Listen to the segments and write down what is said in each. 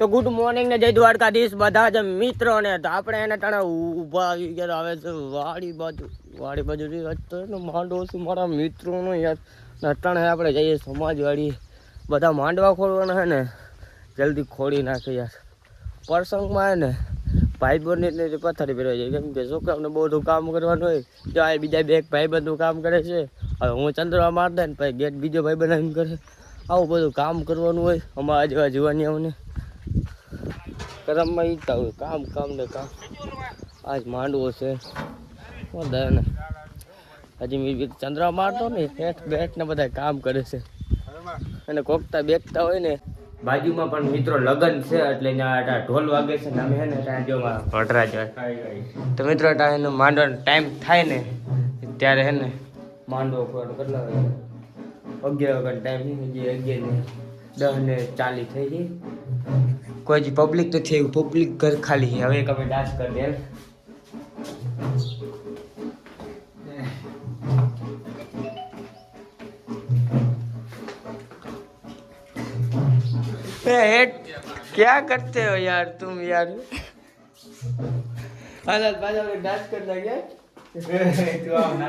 તો good morning ને જય દ્વારકાધીશ બધા જ મિત્રો ને તો આપણે એને ટાણે ઊભા આવી ગયા આવે છે વાડી બાજુ માંડવો છું મારા મિત્રોનો યાર અટાણે આપણે જઈએ સમાજવાડી બધા માંડવા ખોલવાના છે ને જલ્દી ખોડી નાખે યાર પ્રસંગમાં ને ભાઈબંધને પથારી ફેરવાઈ જાય કેમ કે છોકરાઓને બધું કામ કરવાનું હોય જો આ બીજા બે ભાઈબંધનું કામ કરે છે હવે હું ચંદ્રવા મારતા ને પછી ગેટ બીજો ભાઈ બનાવીને કરે આવું બધું કામ કરવાનું હોય અમારા જેવા જુવાનીઓને કરમમાં ઈચ્છા હોય કામ ને કામ આજ માંડવો છે ને હજી મેં ચંદ્રા મારતો ને હેઠ બેઠ ને બધા કામ કરે છે અને કોકતા બેઠતા હોય ને બાજુમાં પણ મિત્રો લગન છે એટલે ઢોલ વાગે છે ને અમે હે ને ત્યાં જો ભટરા જાય તો મિત્રો ત્યાં માંડવાનો ટાઈમ થાય ને ત્યારે હે ને માંડવો કેટલા 11 વાગ્યાનો ટાઈમ હજી 11:10:40 થઈ ગઈ કોઈ જ પબ્લિક નથી આવ્યું પબ્લિક ઘર ખાલી હવે એક અમે ડાન્સ કરી दे क्या करते हो यार तुम यार हालत बाजा में डांस करना क्या तू आओ ना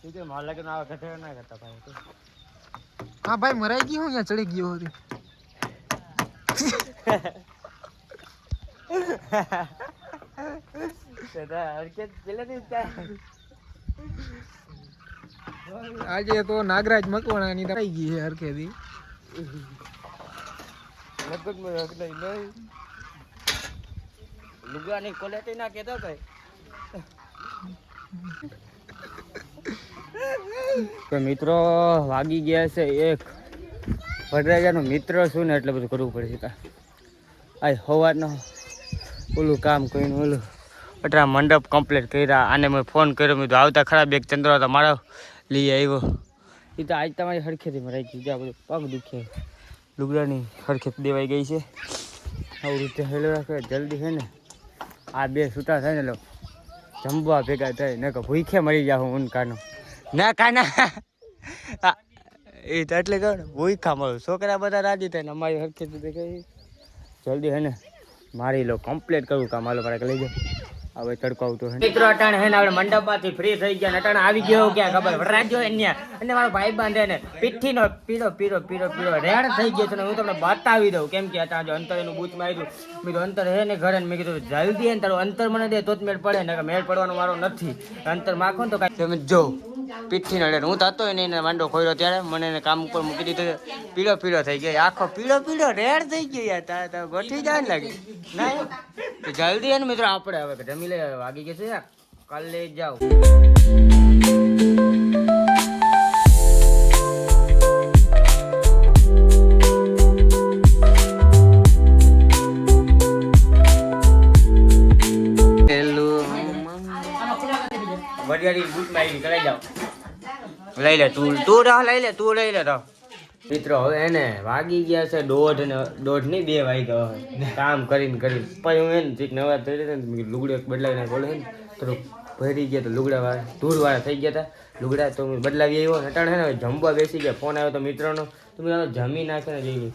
ठीक है माला के नाव कथे ना करता भाई हां भाई मराई गई हूं यहाँ चढ़ी गई हो रे सदा और के चले नहीं क्या आज तो नागराज मकवाना ની થઈ ગઈ છે હરખેથી લગભગ મે રખ નહીં લુગાની ક્વોલિટી ના કેતો ભાઈ તો મિત્રો વાગી ગયા છે એક વડરાજાનો મિત્ર છું ને એટલે બધું કરવું પડે છે આ સવારનો ઓલું કામ કરીને ઓલું અટરા મંડપ કમ્પ્લીટ કર્યા આને મેં ફોન કર્યો મેં આવતા ખરાબ એક ચંદ્ર હતા મારો લઈ આવ્યો એ તો આજ તમારી હરખેથી મરાઈ ગઈ જ્યાં બધું પગ દુખે લુગડાની હરખેત દેવાઈ ગઈ છે આવું રીતે હેલો રાખે જલ્દી છે ને આ બે છૂટા થાય ને જમવા ભેગા થાય ને કે ભૂખે મરી જાઉં ઊનકાનો ના કાના એ તો એટલે કહું ને ભૂખા મળું છોકરા બધા રાજી થાય ને અમારી હરખેત દેખાય જલ્દી હે ને મારી લો કમ્પ્લીટ કરવું કામ હાલો મારે લઈ જાઓ હવે તડકો આવતો હે મિત્રો અટાણે હે ને આપણે મંડપમાંથી ફ્રી થઈ ગયા ને અટાણે આવી ગયો ક્યાં ખબર વડરાજો એન્યા અને મારો ભાઈ બાંધે ને પીઠીનો પીરો રેડ થઈ ગયો છે ને હું તમને બતાવી દઉં કેમ કે અટાણે જો અંતર એનું બૂચ માર્યું મેં તો અંતર હે ને ઘરે મેં કીધું જલ્દી ને તારું અંતર મને દે તો જ મેળ પડે ને કે મેળ પડવાનો મારો નથી અંતર માખો ને તો કાંઈ તમે જો પીઠી નડે હું થતો હોય ને એને માંડો ખોયરો ત્યારે મને એને કામ ઉપર મૂકી દીધો પીળો થઈ ગયો આખો પીળો રેડ થઈ ગયો યાર તારે ગોઠવી જાય ને લાગે ના તો જલ્દી એને મિત્રો આપણે હવે જમી લે વાગી ગયો છે કાલે જાઓ વડિયાળી બૂટ મારી કરાઈ જાઓ લઈ લે તું લઈ લે મિત્રો હવે એને વાગી ગયા છે 1:30 નહીં 2 વાગ્યા કામ કરીને પછી હું એને ચીક નવા થઈ ને લુગડો બદલાવીને બોલે ને થોડુંક ભરી ગયા તો લુગડા ધૂળવાળા થઈ ગયા હતા લુગડા તો હું બદલાવી આવ્યો અટાણે ને જમવા બેસી ગયા ફોન આવ્યો તો મિત્રનો તો મેં જમી નાખીને જઈ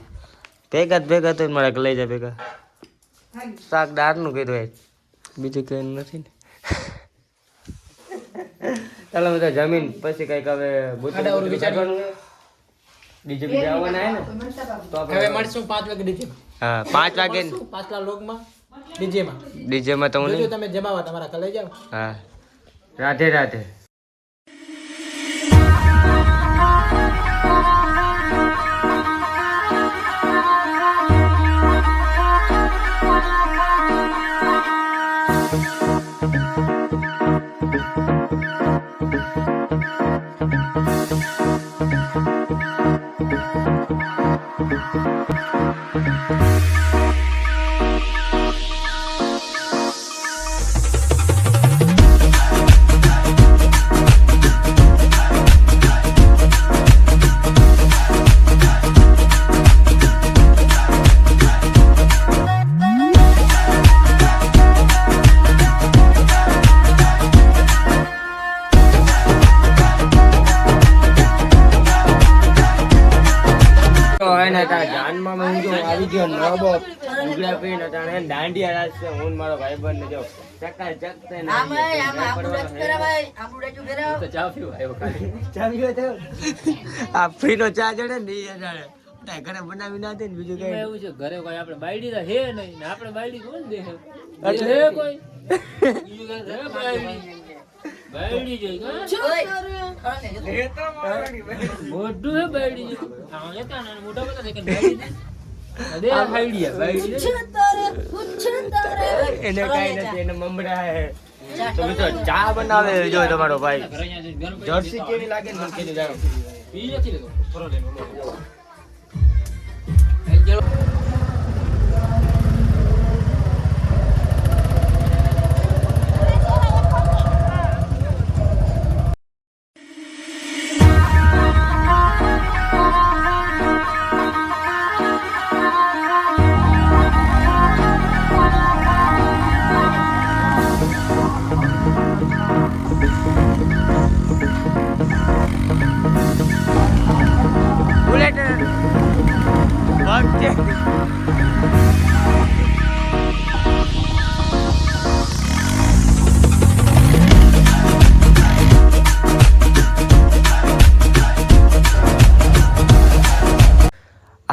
ભેગા તો મારા લઈ જાય ભેગા શાક દાળનું કીધું બીજું કંઈ નથી ને ચાલો બધા જમીન પછી કઈક હવે વિચારવાનું ડીજે બીજે આવવાના હે ને તો હવે મળશું 5 વાગે ડીજે હા 5 વાગે પાછલા લોગમાં ડીજેમાં તો હું તમે જમાવા તમારા કલે જાવ હા રાધે અને તારા જાનમાં હું જો આવી ગયો નબો ઉગડા પીને તાણે દાંડિયા રાખશે હું ને મારો ભાઈબંધ ને જો ચક્કા ચકતે ને આ ફ્રીનો ચા જડે ને એ જાણે ઘરે બનાવી ના દે ને બીજું કઈ એવું છે ઘરે કોઈ આપણે બાયડી તો હે નહીં ને આપણે બાયડી કોણ દે હે કોઈ બીજું કઈ હે બાયડી જોઈ મોટું હે બાયડી જો હા એતા ને મોટા બધા કે બાયડી દે આઈડિયા બાયડી એને કઈ નથી એને મમરા હે તો મિત્રો ચા બનાવે જો તમારો ભાઈ જર્સી કેવી લાગે ને મને કહેજો જાણો પી નથી લેતો થોડો લેનો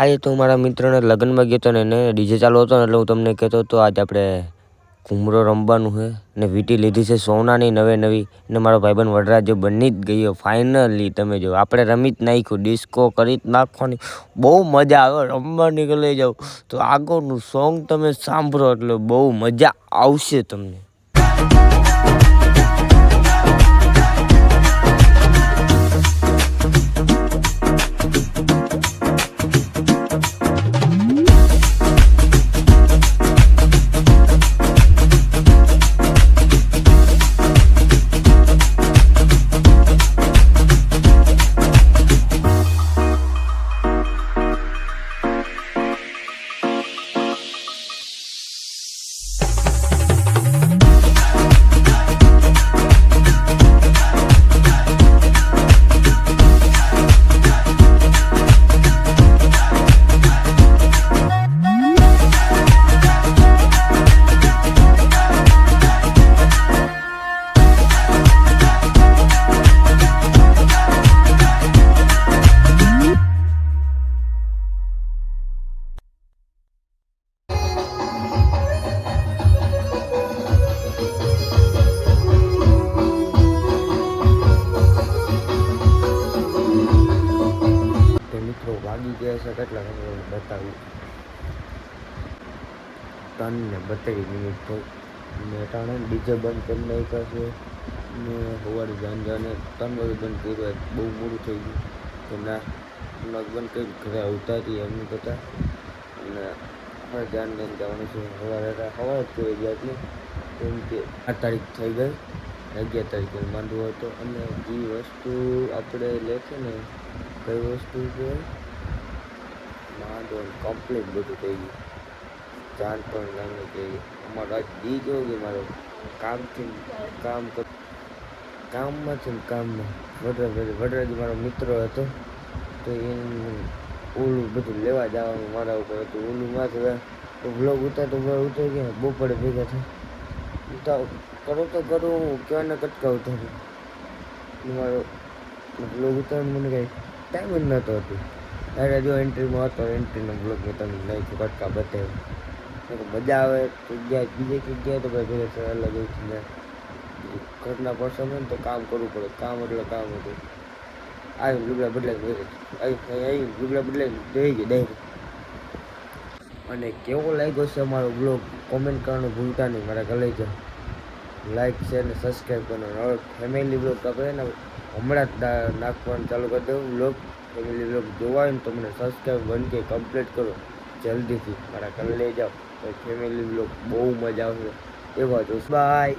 આજે તો મારા મિત્રને લગ્નમાં ગયો હતો ને એને ડીજે ચાલુ હતો ને એટલે હું તમને કહેતો હતો આજે આપણે ઘૂમરો રમવાનું છે ને વીટી લીધી છે સોનાની નવી ને મારો ભાઈબંધ વડરાજ બની જ ગયો ફાઇનલી. તમે જો આપણે રમી જ નાખ્યું, ડિસ્કો કરી જ નાખવાની, બહુ મજા આવે રમવા નીકળી જાવ તો આગળનું સોંગ તમે સાંભળો એટલે બહુ મજા આવશે તમને. વાગી ગયા છે કેટલા બતાવ્યું 3 ને 32 મિનિટ થઈ ને ટાણે ડીજે બંધ કરી નાખ્યા છે ને સવારે જાને 3 વાગે બંધ કર્યો. બહુ મોડું થઈ ગયું તો ના બંધ કરી ઘરે આવતા હતી એમની કરતા અને હવે ધ્યાન લઈને જવાનું છે. સવારે જ કરી ગયા એટલે કેમ કે 8 તારીખ થઈ ગઈ, 11 તારીખે માંડવો હતો અને જે વસ્તુ આપણે લેશે ને કઈ વસ્તુ છે માંડવો કમ્પ્લીટ બધું થઈ ગયું. જાન પણ લાઈને જઈએ અમારો આજ દી જો કે મારો કામથી કામમાં છે ને કામમાં વડરાજ મારો મિત્ર હતો તો એને ઓલું બધું લેવા જવાનું મારા ઉપર હતું. ઓલું માથે તો વ્લોગ ઉતારતો ગયા બપોરે ભેગા થાય કરો તો કરું હું કહેવાને કટકા ઉતારું મારો વ્લોગ ઉતારવાનું મને કાંઈ ટાઈમ જ નહોતો હતું. ત્યારે જો એન્ટ્રીમાં હતો એન્ટ્રીનો બ્લોગ મેં તમને નહીં કટકા બતાવ્યો. મજા આવે તો ગયા બીજે ક્યાંક ગયા તો ભાઈ ભેગા અલગ ઉઠીને ઘરના પર્સન હોય ને તો કામ કરવું પડે. કામ એટલે કામ હતું. આવી લુગડા બદલાઈ આવી લુગડા બદલાઈ જઈ ગઈ ડાયરેક્ટ. અને કેવો લાગ્યો છે અમારો બ્લોગ કોમેન્ટ કરવાનું ભૂલતા નહીં. મારા કલેજા લાઈક શેર ને સબસ્ક્રાઈબ કરવાનું. હવે ફેમિલી બ્લોગ આપણે ને હમણાં જ નાખવાનું ચાલુ કરી દઉં. બ્લોગ ફેમિલી બ્લોગ જોવા હોય ને તો મને સબસ્ક્રાઈબ 1K કમ્પ્લીટ કરો જલ્દીથી. મારા કરી લઈ જાઓ તો ફેમિલી બ્લોગ બહુ મજા આવશે. એવા જોશ બાય.